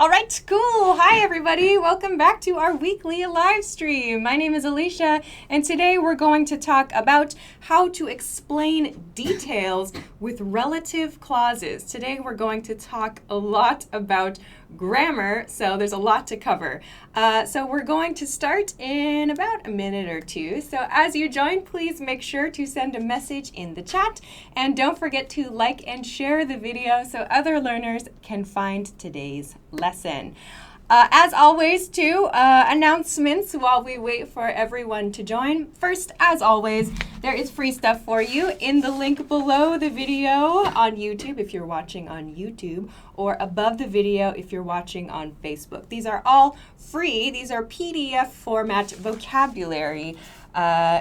All right, cool. Hi, everybody. Welcome back to our weekly live stream. My name is Alicia, and today we're going to talk about how to explain details with relative clauses. Today we're going to talk a lot about grammar, so there's a lot to cover. So we're going to start in about a minute or two. So as you join, please make sure to send a message in the chat, and don't forget to like and share the video so other learners can find today's lesson. As always, too, announcements while we wait for everyone to join. First, as always, there is free stuff for you in the link below the video on YouTube if you're watching on YouTube, or above the video if you're watching on Facebook. These are all free. These are PDF format vocabulary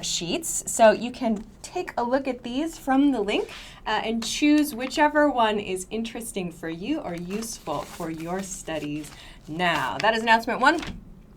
sheets, so you can take a look at these from the link and choose whichever one is interesting for you or useful for your studies now. That is announcement one.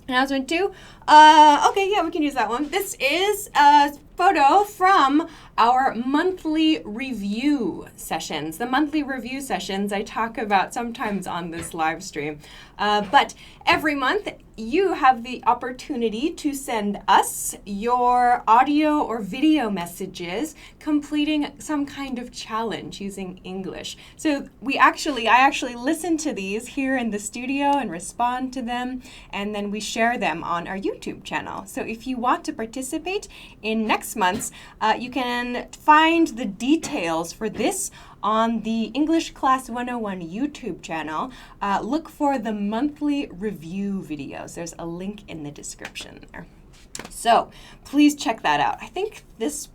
Announcement two. Okay, yeah, we can use that one. This is a photo from our monthly review sessions. The monthly review sessions I talk about sometimes on this live stream. But every month you have the opportunity to send us your audio or video messages completing some kind of challenge using English. So I actually listen to these here in the studio and respond to them, and then we share them on our YouTube channel. So if you want to participate in next month's, you can find the details for this on the English Class 101 YouTube channel. Look for the monthly review videos. There's a link in the description there. So please check that out. I think this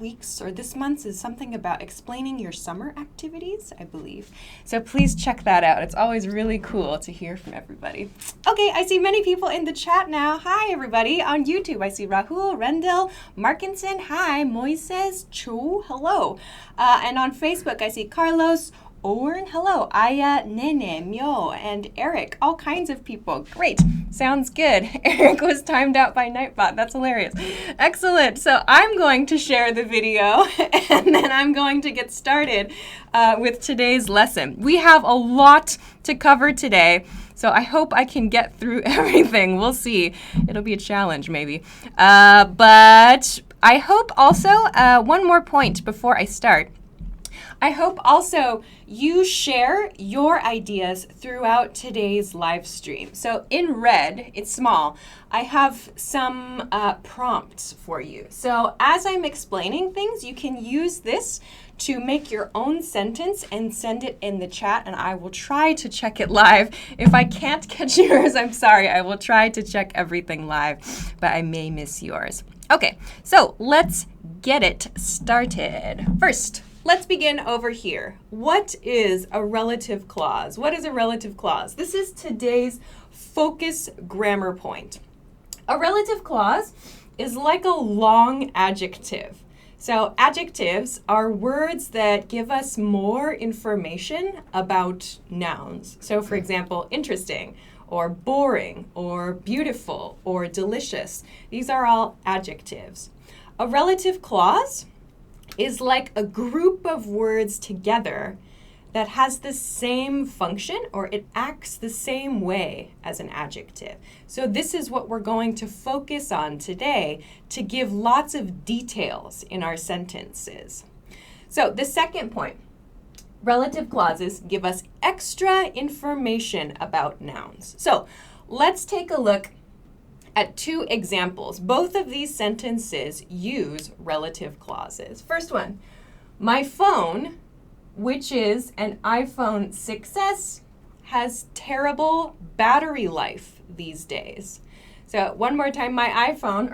month's is something about explaining your summer activities, I believe. So please check that out. It's always really cool to hear from everybody. Okay, I see many people in the chat now. Hi, everybody. On YouTube, I see Rahul, Rendell, Markinson. Hi, Moises, Chu. Hello. And on Facebook, I see Carlos, Owen, hello, Aya, Nene, Myo, and Eric, all kinds of people. Great, sounds good. Eric was timed out by Nightbot. That's hilarious. Excellent. So I'm going to share the video, and then I'm going to get started with today's lesson. We have a lot to cover today, so I hope I can get through everything. We'll see. It'll be a challenge, maybe. But I hope also, one more point before I start. I hope also you share your ideas throughout today's live stream. So in red, it's small, I have some prompts for you. So as I'm explaining things, you can use this to make your own sentence and send it in the chat, and I will try to check it live. If I can't catch yours, I'm sorry. I will try to check everything live, but I may miss yours. Okay, so let's get it started. First, let's begin over here. What is a relative clause? What is a relative clause? This is today's focus grammar point. A relative clause is like a long adjective. So adjectives are words that give us more information about nouns. So for example, interesting, or boring, or beautiful, or delicious. These are all adjectives. A relative clause is like a group of words together that has the same function, or it acts the same way as an adjective. So this is what we're going to focus on today to give lots of details in our sentences. So the second point, relative clauses give us extra information about nouns. So let's take a look at two examples. Both of these sentences use relative clauses. First one, my phone, which is an iPhone 6S, has terrible battery life these days. So one more time, my phone,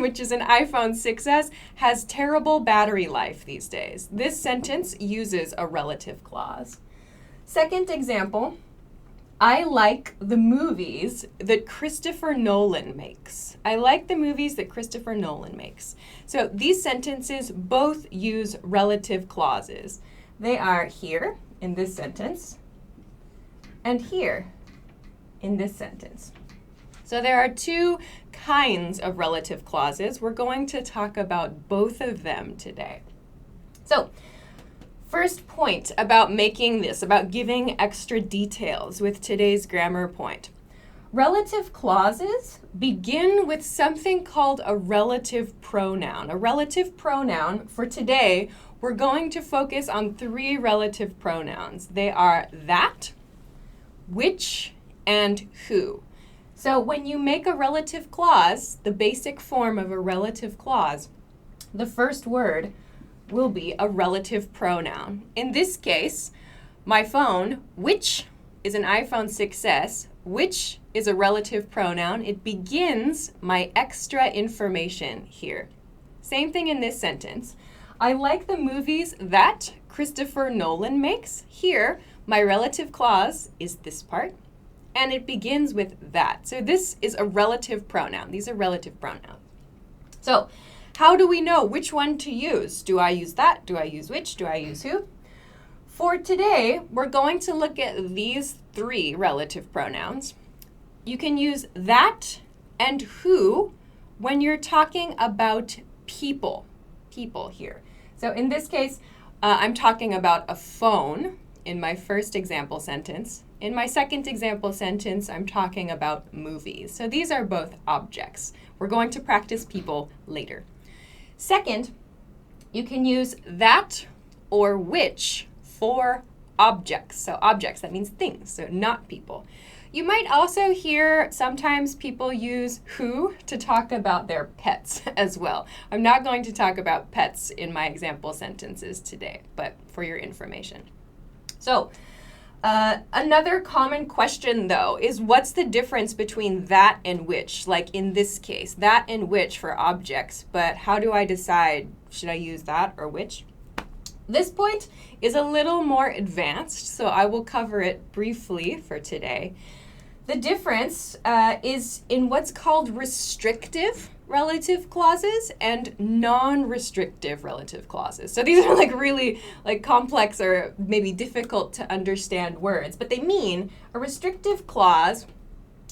which is an iPhone 6S, has terrible battery life these days. This sentence uses a relative clause. Second example, I like the movies that Christopher Nolan makes. I like the movies that Christopher Nolan makes. So these sentences both use relative clauses. They are here in this sentence and here in this sentence. So there are two kinds of relative clauses. We're going to talk about both of them today. So First point about making this, about giving extra details with today's grammar point. Relative clauses begin with something called a relative pronoun. A relative pronoun, for today, we're going to focus on 3 relative pronouns. They are that, which, and who. So when you make a relative clause, the basic form of a relative clause, the first word will be a relative pronoun. In this case, my phone, which is an iPhone 6S, which is a relative pronoun. It begins my extra information here. Same thing in this sentence. I like the movies that Christopher Nolan makes. Here, my relative clause is this part, and it begins with that. So this is a relative pronoun. These are relative pronouns. So how do we know which one to use? Do I use that? Do I use which? Do I use who? For today, we're going to look at these 3 relative pronouns. You can use that and who when you're talking about people here. So in this case, I'm talking about a phone in my first example sentence. In my second example sentence, I'm talking about movies. So these are both objects. We're going to practice people later. Second, you can use that or which for objects. So objects, that means things, so not people. You might also hear sometimes people use who to talk about their pets as well. I'm not going to talk about pets in my example sentences today, but for your information. So another common question, though, is what's the difference between that and which? Like in this case, that and which for objects, but how do I decide, should I use that or which? This point is a little more advanced, so I will cover it briefly for today. The difference is in what's called restrictive relative clauses and non-restrictive relative clauses. So these are really complex or maybe difficult to understand words, but they mean a restrictive clause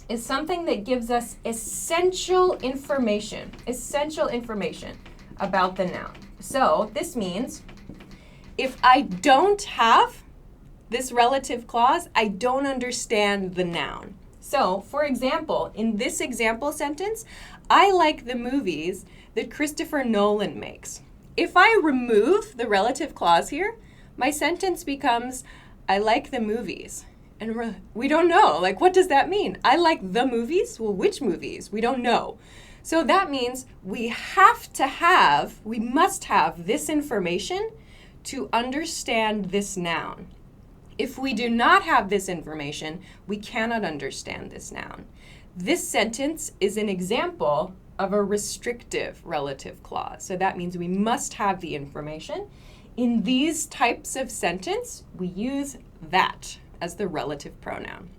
is something that gives us essential information about the noun. So this means if I don't have this relative clause, I don't understand the noun. So, for example, in this example sentence, I like the movies that Christopher Nolan makes. If I remove the relative clause here, my sentence becomes, I like the movies. And we don't know, what does that mean? I like the movies? Well, which movies? We don't know. So that means we must have this information to understand this noun. If we do not have this information, we cannot understand this noun. This sentence is an example of a restrictive relative clause. So that means we must have the information. In these types of sentence, we use that as the relative pronoun.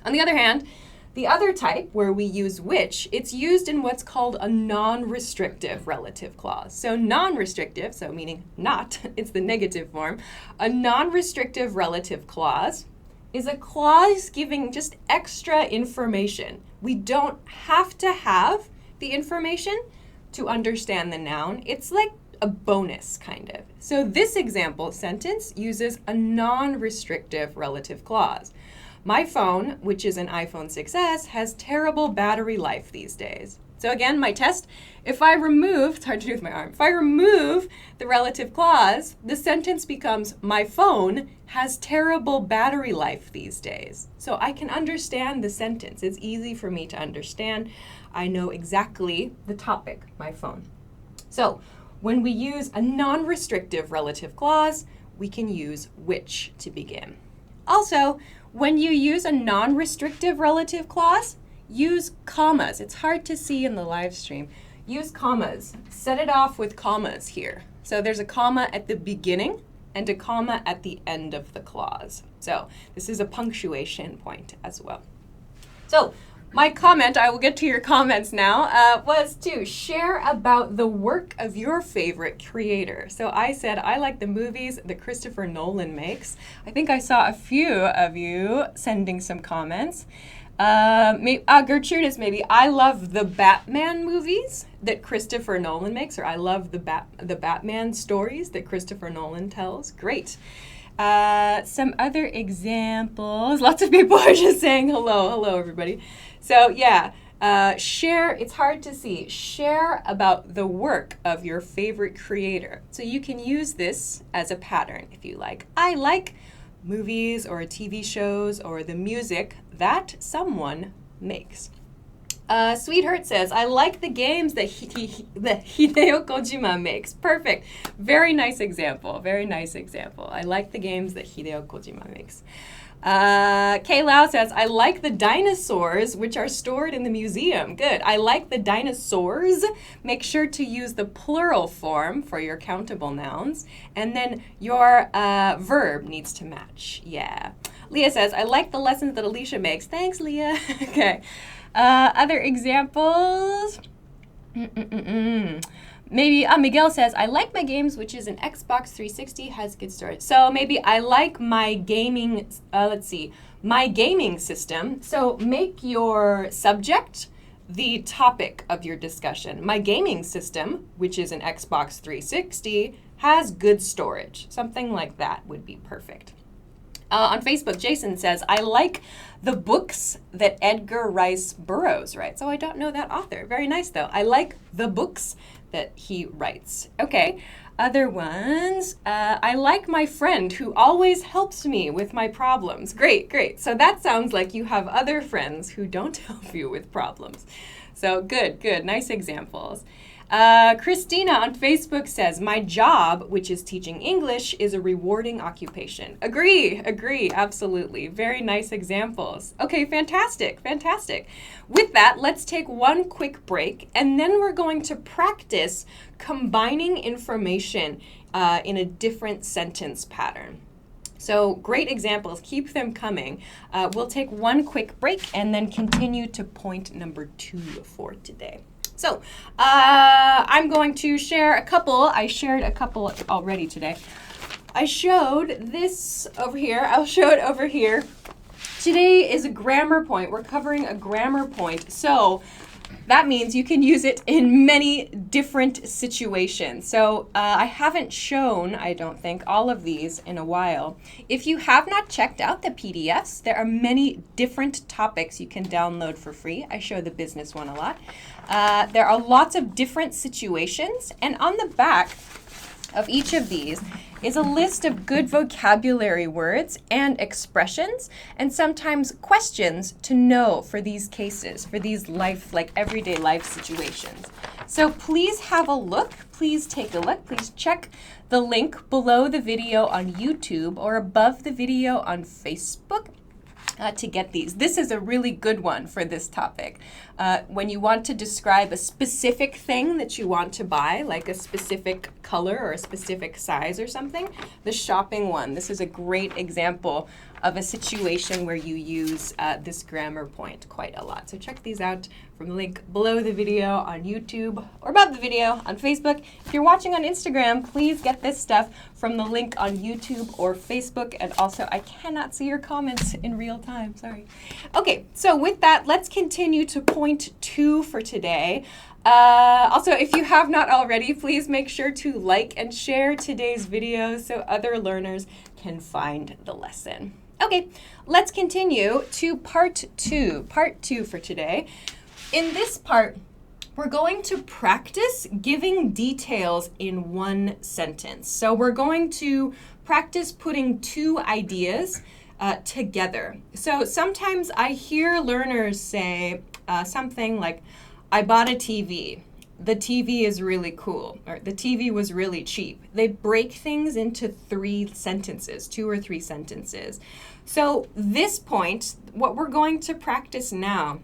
On the other hand, the other type where we use which, it's used in what's called a non-restrictive relative clause. So non-restrictive, so meaning not, it's the negative form. A non-restrictive relative clause is a clause giving just extra information. We don't have to have the information to understand the noun. It's like a bonus, kind of. So this example sentence uses a non-restrictive relative clause. My phone, which is an iPhone 6S, has terrible battery life these days. So again, my test, if I remove the relative clause, the sentence becomes, my phone has terrible battery life these days. So I can understand the sentence. It's easy for me to understand. I know exactly the topic, my phone. So when we use a non-restrictive relative clause, we can use which to begin. Also, when you use a non-restrictive relative clause, use commas. It's hard to see in the live stream. Use commas. Set it off with commas here. So there's a comma at the beginning and a comma at the end of the clause. So this is a punctuation point as well. So My comment, I will get to your comments now, was to share about the work of your favorite creator. So I said, I like the movies that Christopher Nolan makes. I think I saw a few of you sending some comments. Gertrudis, maybe, I love the Batman movies that Christopher Nolan makes, or I love the Batman stories that Christopher Nolan tells. Great. Some other examples. Lots of people are just saying hello everybody. So yeah, share, it's hard to see, share about the work of your favorite creator. So you can use this as a pattern if you like. I like movies or TV shows or the music that someone makes. Sweetheart says, I like the games that Hideo Kojima makes. Perfect. Very nice example. Very nice example. I like the games that Hideo Kojima makes. Kay Lau says, I like the dinosaurs which are stored in the museum. Good. I like the dinosaurs. Make sure to use the plural form for your countable nouns. And then your verb needs to match. Yeah. Leah says, I like the lessons that Alicia makes. Thanks, Leah. Okay. Other examples? Maybe Miguel says, I like my games, which is an Xbox 360, has good storage. So maybe I like my gaming, my gaming system. So make your subject the topic of your discussion. My gaming system, which is an Xbox 360, has good storage. Something like that would be perfect. On Facebook, Jason says, I like the books that Edgar Rice Burroughs writes. Oh, I don't know that author. Very nice, though. I like the books that he writes. Okay, other ones. I like my friend who always helps me with my problems. Great, great. So that sounds like you have other friends who don't help you with problems. So good, good. Nice examples. Christina on Facebook says, my job, which is teaching English, is a rewarding occupation. Agree, absolutely. Very nice examples. Okay, fantastic, fantastic. With that, let's take one quick break, and then we're going to practice combining information in a different sentence pattern. So great examples, keep them coming. We'll take one quick break and then continue to point number 2 for today. So I'm going to share a couple. I shared a couple already today. I showed this over here. I'll show it over here. Today is a grammar point. We're covering a grammar point. So that means you can use it in many different situations. So I haven't shown, I don't think, all of these in a while. If you have not checked out the PDFs, there are many different topics you can download for free. I show the business one a lot. There are lots of different situations, and on the back of each of these is a list of good vocabulary words and expressions, and sometimes questions to know for these cases, for these everyday life situations. So please have a look, please take a look, please check the link below the video on YouTube or above the video on Facebook. To get these. This is a really good one for this topic. When you want to describe a specific thing that you want to buy, like a specific color or a specific size or something, the shopping one, this is a great example of a situation where you use this grammar point quite a lot. So check these out from the link below the video on YouTube or above the video on Facebook. If you're watching on Instagram, please get this stuff from the link on YouTube or Facebook. And also, I cannot see your comments in real time, sorry. Okay, so with that, let's continue to point 2 for today. Also, if you have not already, please make sure to like and share today's video so other learners can find the lesson. Okay, let's continue to part 2 for today. In this part, we're going to practice giving details in one sentence. So we're going to practice putting 2 ideas together. So sometimes I hear learners say something like, I bought a TV. The TV is really cool, or the TV was really cheap. They break things into 3 sentences, 2 or 3 sentences. So this point, what we're going to practice now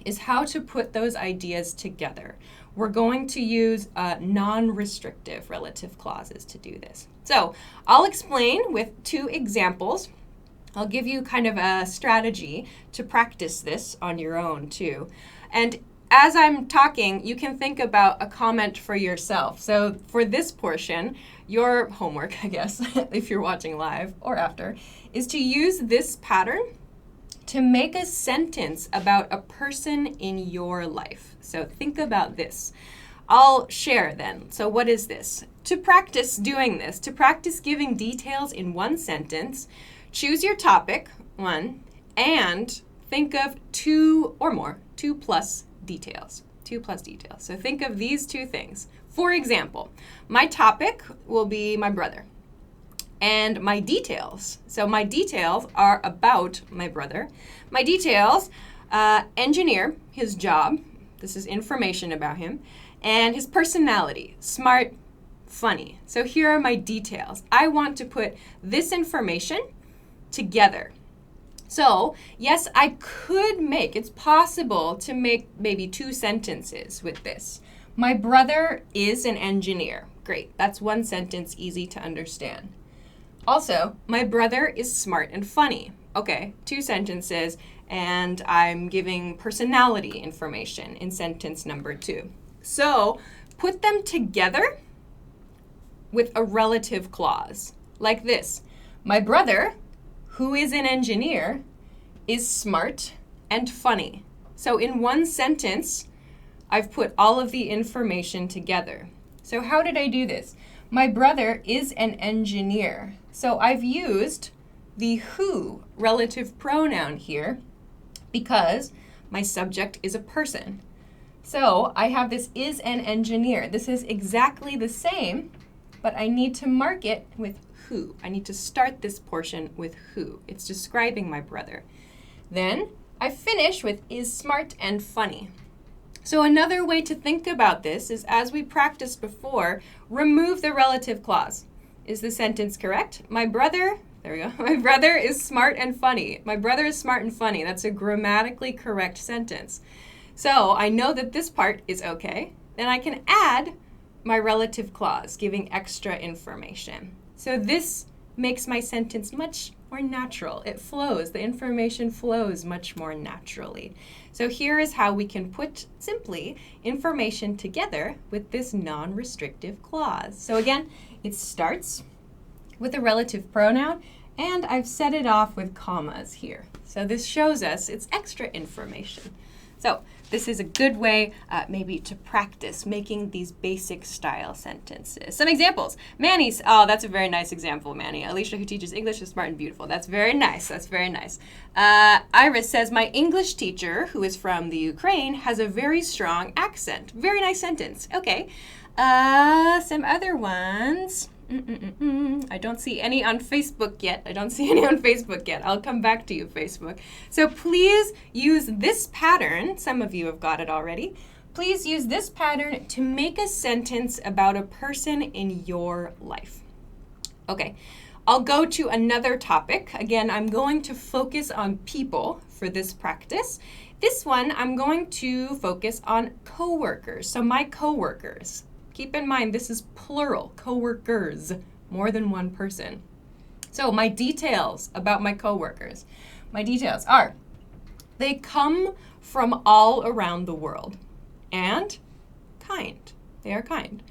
is how to put those ideas together. We're going to use non-restrictive relative clauses to do this. So I'll explain with 2 examples. I'll give you kind of a strategy to practice this on your own too. And as I'm talking, you can think about a comment for yourself. So for this portion, your homework, I guess, if you're watching live or after, is to use this pattern to make a sentence about a person in your life. So think about this. I'll share then. So what is this? To practice doing this, to practice giving details in one sentence, choose your topic, one, and think of two plus details. So think of these two things. For example, my topic will be my brother. And my details. So my details are about my brother. My details, engineer, his job. This is information about him. And his personality, smart, funny. So here are my details. I want to put this information together. So, yes, it's possible to make maybe two sentences with this. My brother is an engineer. Great, that's one sentence, easy to understand. Also, my brother is smart and funny. Okay, two sentences, and I'm giving personality information in sentence number 2. So, put them together with a relative clause, like this. My brother, who is an engineer, is smart and funny. So in one sentence, I've put all of the information together. So how did I do this? My brother is an engineer. So I've used the who relative pronoun here because my subject is a person. So I have this is an engineer. This is exactly the same, but I need to mark it with who. I need to start this portion with who. It's describing my brother. Then I finish with is smart and funny. So another way to think about this is, as we practiced before, remove the relative clause. Is the sentence correct? My brother, there we go. My brother is smart and funny. My brother is smart and funny. That's a grammatically correct sentence. So I know that this part is okay. Then I can add my relative clause, giving extra information. So this makes my sentence much more natural. It flows. The information flows much more naturally. So here is how we can put simply information together with this non-restrictive clause. So again, it starts with a relative pronoun, and I've set it off with commas here. So this shows us it's extra information. So this is a good way maybe to practice making these basic style sentences. Some examples. Manny's, oh, that's a very nice example, Manny. Alicia, who teaches English, is smart and beautiful. That's very nice. That's very nice. Iris says, my English teacher, who is from the Ukraine, has a very strong accent. Very nice sentence. Okay. Some other ones. I don't see any on Facebook yet. I'll come back to you, Facebook. So please use this pattern. Some of you have got it already. Please use this pattern to make a sentence about a person in your life. Okay, I'll go to another topic. Again, I'm going to focus on people for this practice. This one, I'm going to focus on coworkers. So my coworkers. Keep in mind, this is plural, coworkers, more than one person. So my details about my coworkers. My details are, they come from all around the world, and kind. They are kind.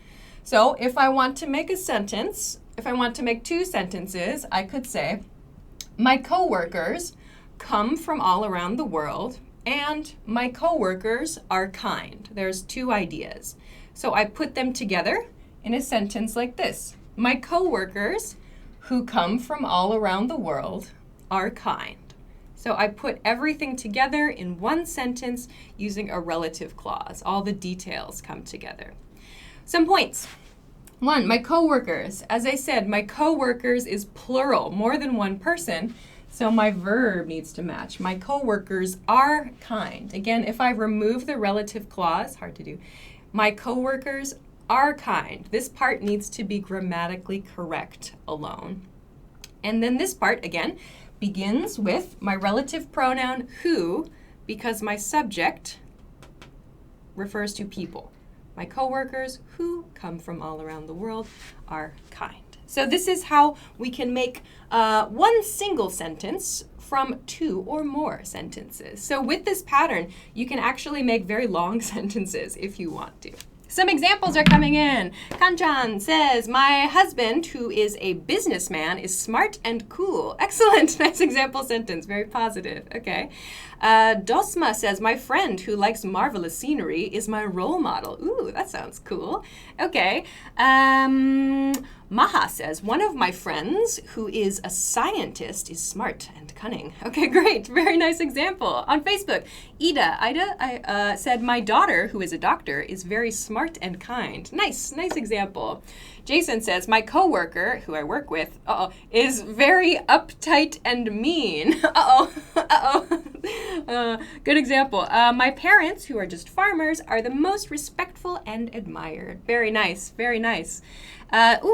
So if I want to make a sentence, if I want to make two sentences, I could say, my coworkers come from all around the world, and my coworkers are kind. There's two ideas. So I put them together in a sentence like this. My coworkers, who come from all around the world, are kind. So I put everything together in one sentence using a relative clause. All the details come together. Some points. 1, my coworkers. As I said, my coworkers is plural, more than one person. So my verb needs to match. My coworkers are kind. Again, if I remove the relative clause, hard to do, my coworkers are kind. This part needs to be grammatically correct alone. And then this part, again, begins with my relative pronoun who, because my subject refers to people. My coworkers who come from all around the world are kind. So this is how we can make one single sentence from 2 or more sentences. So with this pattern, you can actually make very long sentences if you want to. Some examples are coming in. Kanchan says, my husband, who is a businessman, is smart and cool. Excellent. Nice example sentence. Very positive. Okay. Dosma says, my friend who likes marvelous scenery is my role model. Ooh, that sounds cool. Okay. Maha says, one of my friends who is a scientist is smart and cunning. Okay, great. Very nice example. On Facebook, Ida said, my daughter, who is a doctor, is very smart and kind. Nice example. Jason says, my coworker, who I work with, is very uptight and mean. Good example. My parents, who are just farmers, are the most respectful and admired. Very nice, very nice.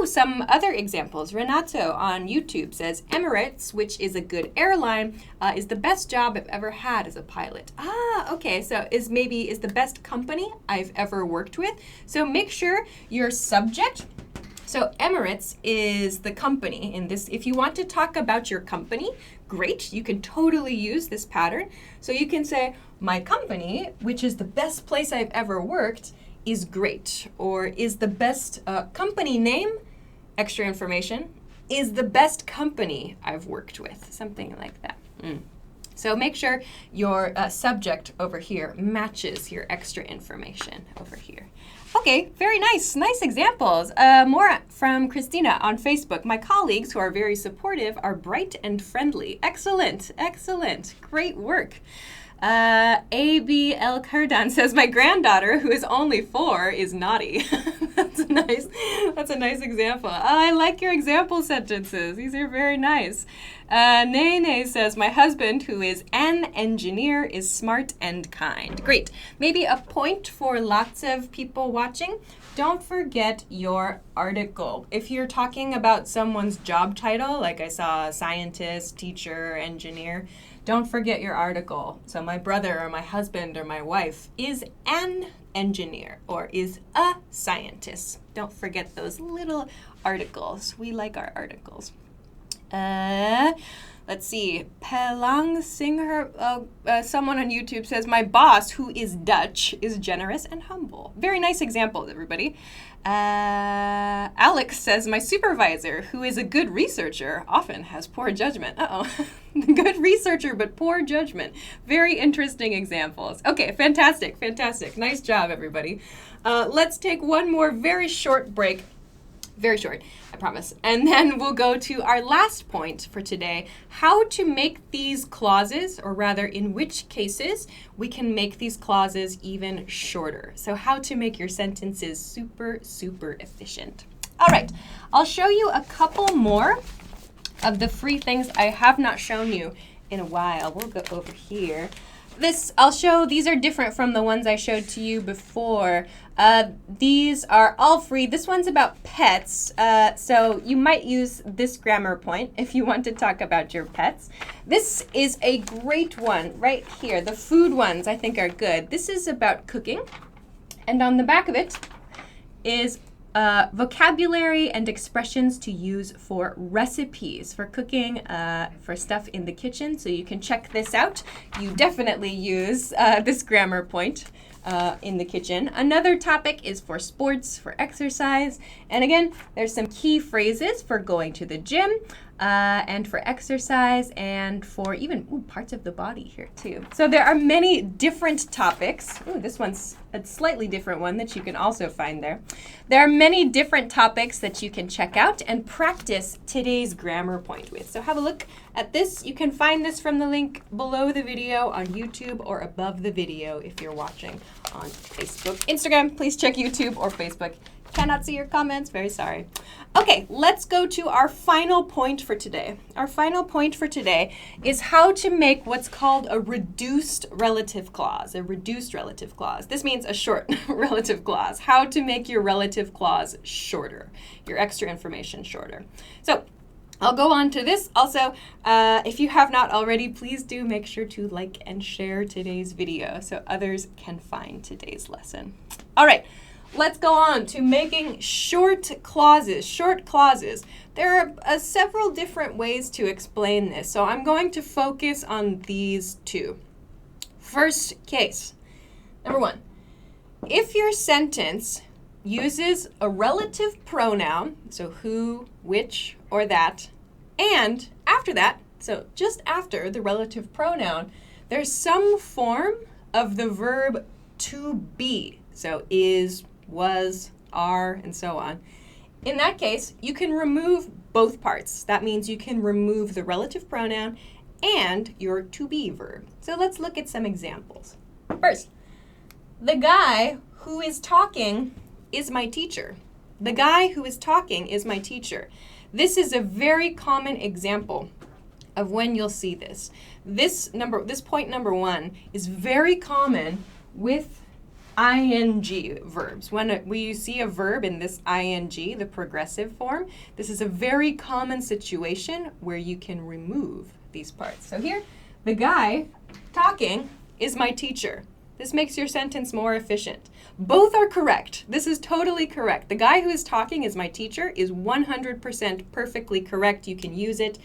Some other examples. Renato on YouTube says, Emirates, which is a good airline, is the best job I've ever had as a pilot. Okay, so is the best company I've ever worked with. So make sure your subject, so Emirates is the company in this. If you want to talk about your company, great, you can totally use this pattern. So you can say, my company, which is the best place I've ever worked, is great, or is the best company name, extra information, is the best company I've worked with, something like that. So make sure your subject over here matches your extra information over here. Okay, very nice examples. More from Christina on Facebook. My colleagues who are very supportive are bright and friendly. Excellent, great work. ABL Kardan says, my granddaughter, who is only 4, is naughty. That's a nice example. I like your example sentences. These are very nice. Nene says, my husband, who is an engineer, is smart and kind. Great. Maybe a point for lots of people watching. Don't forget your article. If you're talking about someone's job title, like I saw scientist, teacher, engineer, don't forget your article. So my brother or my husband or my wife is an engineer or is a scientist. Don't forget those little articles. We like our articles. Let's see. Pelang Singer, someone on YouTube says, my boss, who is Dutch, is generous and humble. Very nice examples, everybody. Alex says, my supervisor, who is a good researcher, often has poor judgment. Good researcher, but poor judgment. Very interesting examples. Okay, fantastic. Nice job, everybody. Let's take one more very short break. Very short, I promise. And then we'll go to our last point for today, how to make these clauses, or rather in which cases we can make these clauses even shorter. So how to make your sentences super efficient. All right, I'll show you a couple more of the free things I have not shown you in a while. We'll go over here. These are different from the ones I showed to you before. These are all free. This one's about pets, so you might use this grammar point if you want to talk about your pets. This is a great one right here. The food ones I think are good. This is about cooking, and on the back of it is vocabulary and expressions to use for recipes, for cooking, for stuff in the kitchen. So you can check this out. You definitely use this grammar point in the kitchen. Another topic is for sports, for exercise. And again, there's some key phrases for going to the gym, and for exercise, and for even parts of the body here too. So there are many different topics. This one's a slightly different one that you can also find there. There are many different topics that you can check out and practice today's grammar point with. So have a look at this. You can find this from the link below the video on YouTube or above the video if you're watching on Facebook. Instagram, please check YouTube or Facebook. Cannot see your comments, very sorry. Okay, let's go to our final point for today. Our final point for today is how to make what's called a reduced relative clause. A reduced relative clause. This means a short relative clause. How to make your relative clause shorter, your extra information shorter. So I'll go on to this. Also, if you have not already, please do make sure to like and share today's video so others can find today's lesson. All right. let's go on to making short clauses. Short clauses. There are several different ways to explain this, so I'm going to focus on these two. First case, number one, if your sentence uses a relative pronoun, so who, which, or that, and after that, so just after the relative pronoun, there's some form of the verb to be, so is, was, are, and so on. In that case, you can remove both parts. That means you can remove the relative pronoun and your to be verb. So let's look at some examples. First, the guy who is talking is my teacher. The guy who is talking is my teacher. This is a very common example of when you'll see this. This point number one is very common with ing verbs. When you see a verb in this ing, the progressive form, this is a very common situation where you can remove these parts. So here, the guy talking is my teacher. This makes your sentence more efficient. Both are correct. This is totally correct. The guy who is talking is my teacher is 100% perfectly correct. You can use it.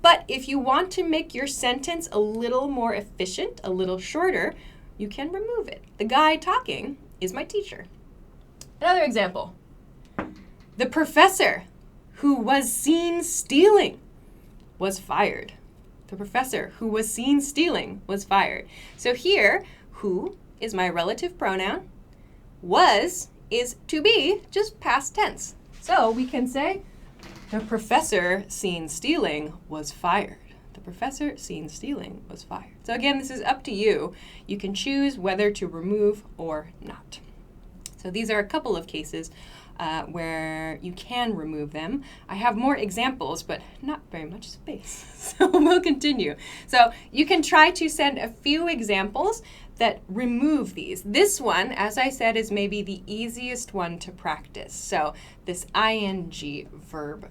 But if you want to make your sentence a little more efficient, a little shorter, you can remove it. The guy talking is my teacher. Another example. The professor who was seen stealing was fired. The professor who was seen stealing was fired. So here, who is my relative pronoun. Was is to be, just past tense. So we can say, the professor seen stealing was fired. The professor seen stealing was fired. So again, this is up to you. You can choose whether to remove or not. So these are a couple of cases where you can remove them. I have more examples, but not very much space. So we'll continue. So you can try to send a few examples that remove these. This one, as I said, is maybe the easiest one to practice. So this ing verb,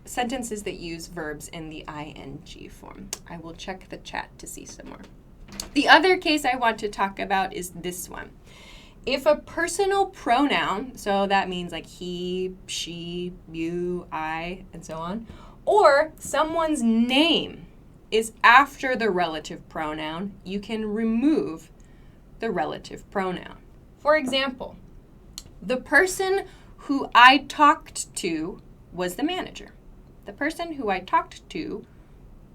sentences that use verbs in the ing form. I will check the chat to see some more. The other case I want to talk about is this one. If a personal pronoun, so that means like he, she, you, I, and so on, or someone's name is after the relative pronoun, you can remove the relative pronoun. For example, the person who I talked to was the manager. The person who I talked to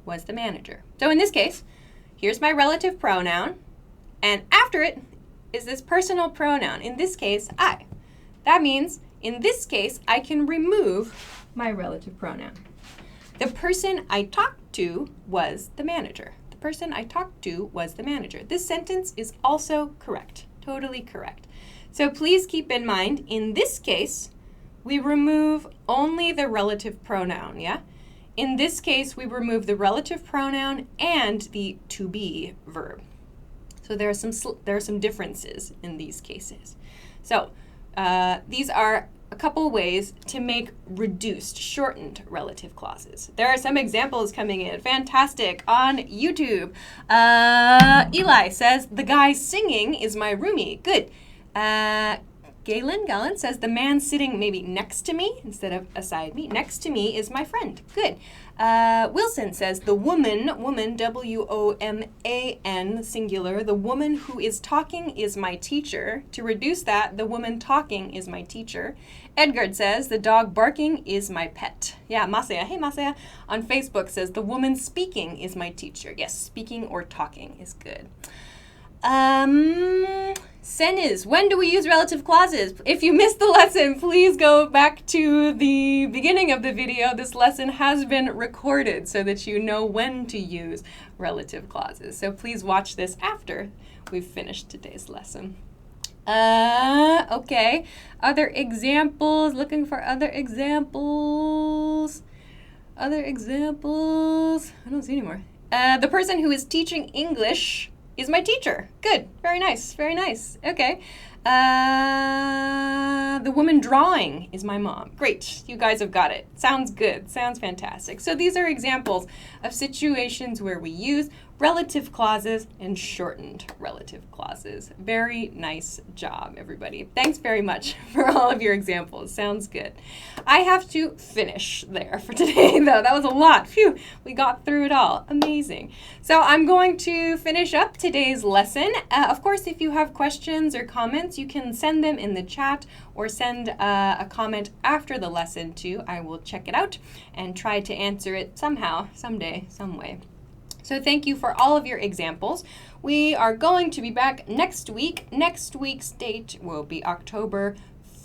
was the manager. So in this case, here's my relative pronoun, and after it is this personal pronoun, in this case, I. That means, in this case, I can remove my relative pronoun. The person I talked to was the manager. The person I talked to was the manager. This sentence is also correct, totally correct. So please keep in mind, in this case, we remove only the relative pronoun, yeah? In this case, we remove the relative pronoun and the to be verb. So there are some differences in these cases. So these are a couple ways to make reduced, shortened relative clauses. There are some examples coming in. Fantastic. On YouTube, Eli says, the guy singing is my roomie. Good. Galen says, the man sitting maybe next to me instead of aside me. Next to me is my friend. Good. Wilson says, the woman, W-O-M-A-N, singular, the woman who is talking is my teacher. To reduce that, the woman talking is my teacher. Edgard says, the dog barking is my pet. Yeah, Masaya, hey Masaya, on Facebook says, the woman speaking is my teacher. Yes, speaking or talking is good. Senis, when do we use relative clauses? If you missed the lesson, please go back to the beginning of the video. This lesson has been recorded so that you know when to use relative clauses. So please watch this after we've finished today's lesson. Okay, other examples, looking for other examples. I don't see any more. The person who is teaching English is my teacher. Good. Very nice. Very nice. Okay. The woman drawing is my mom. Great. You guys have got it. Sounds good. Sounds fantastic. So these are examples of situations where we use relative clauses and shortened relative clauses. Very nice job, everybody. Thanks very much for all of your examples. Sounds good. I have to finish there for today, though. That was a lot. Phew, we got through it all. Amazing. So I'm going to finish up today's lesson. Of course, if you have questions or comments, you can send them in the chat or send a comment after the lesson too. I will check it out and try to answer it somehow, someday, some way. So thank you for all of your examples. We are going to be back next week. Next week's date will be October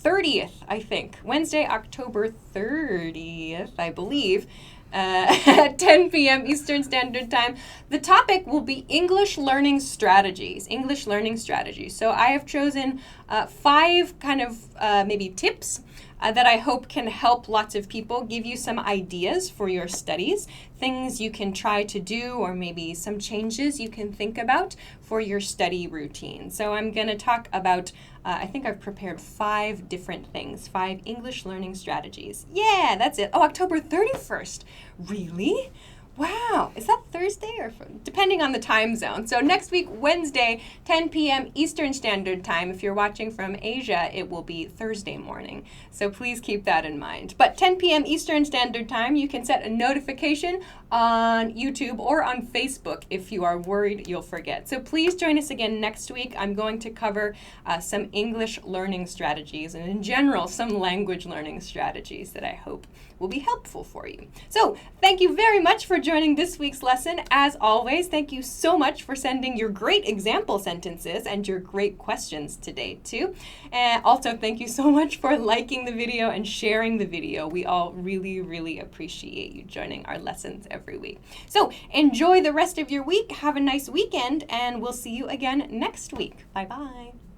30th, I think. Wednesday, October 30th, I believe, at 10 p.m. Eastern Standard Time. The topic will be English learning strategies. English learning strategies. So I have chosen 5 kind of maybe tips that I hope can help lots of people, give you some ideas for your studies, things you can try to do, or maybe some changes you can think about for your study routine. So I'm going to talk about, I think I've prepared 5 different things, 5 English learning strategies. Yeah, that's it. Oh, October 31st. Really? Wow, is that Thursday or depending on the time zone? So next week, Wednesday, 10 p.m. Eastern Standard Time. If you're watching from Asia, it will be Thursday morning. So please keep that in mind. But 10 p.m. Eastern Standard Time, you can set a notification on YouTube or on Facebook if you are worried you'll forget. So please join us again next week. I'm going to cover some English learning strategies and in general, some language learning strategies that I hope will be helpful for you. So thank you very much for joining this week's lesson. As always, thank you so much for sending your great example sentences and your great questions today too. And also thank you so much for liking the video and sharing the video. We all really, really appreciate you joining our lessons every week. So enjoy the rest of your week. Have a nice weekend and we'll see you again next week. Bye-bye.